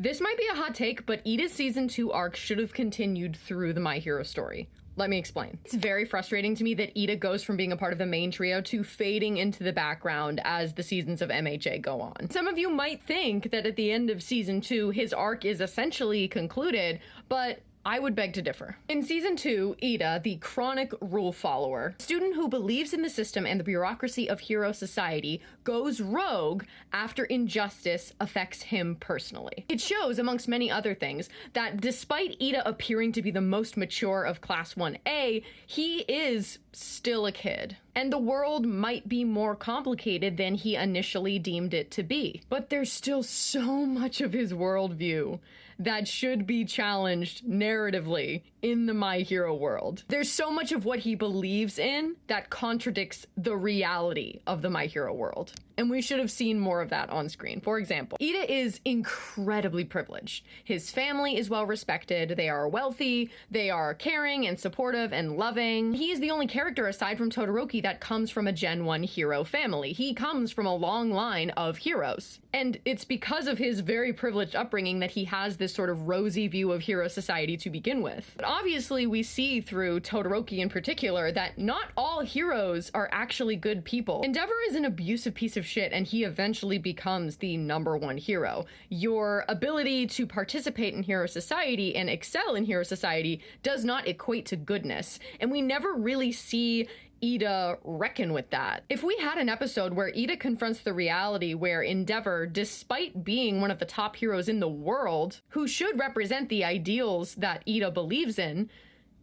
This might be a hot take, but Iida's season 2 arc should have continued through the My Hero story. Let me explain. It's very frustrating to me that Iida goes from being a part of the main trio to fading into the background as the seasons of MHA go on. Some of you might think that at the end of season 2, his arc is essentially concluded, but I would beg to differ. In season 2, Iida, the chronic rule follower, student who believes in the system and the bureaucracy of hero society, goes rogue after injustice affects him personally. It shows, amongst many other things, that despite Iida appearing to be the most mature of Class 1A, he is still a kid. And the world might be more complicated than he initially deemed it to be. But there's still so much of his worldview that should be challenged narratively in the My Hero world. There's so much of what he believes in that contradicts the reality of the My Hero world. And we should have seen more of that on screen. For example, Iida is incredibly privileged. His family is well respected. They are wealthy. They are caring and supportive and loving. He is the only character aside from Todoroki that comes from a Gen 1 hero family. He comes from a long line of heroes. And it's because of his very privileged upbringing that he has this sort of rosy view of hero society to begin with. But obviously we see through Todoroki in particular that not all heroes are actually good people. Endeavor is an abusive piece of shit and he eventually becomes the #1 hero. Your ability to participate in hero society and excel in hero society does not equate to goodness. And we never really see Iida reckon with that. If we had an episode where Iida confronts the reality where Endeavor, despite being one of the top heroes in the world, who should represent the ideals that Iida believes in,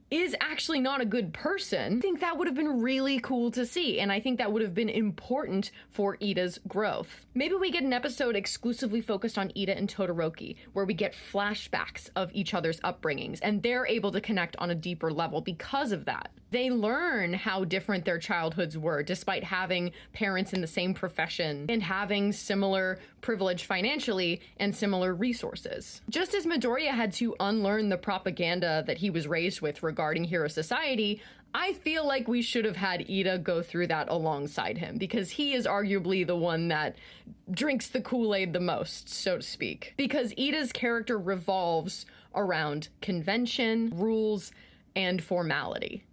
is actually not a good person, I think that would have been really cool to see, and I think that would have been important for Iida's growth. Maybe we get an episode exclusively focused on Iida and Todoroki, where we get flashbacks of each other's upbringings, and they're able to connect on a deeper level because of that. They learn how different their childhoods were, despite having parents in the same profession and having similar privilege financially and similar resources. Just as Midoriya had to unlearn the propaganda that he was raised with regarding hero society, I feel like we should have had Iida go through that alongside him, because he is arguably the one that drinks the Kool-Aid the most, so to speak. Because Iida's character revolves around convention, rules, and formality.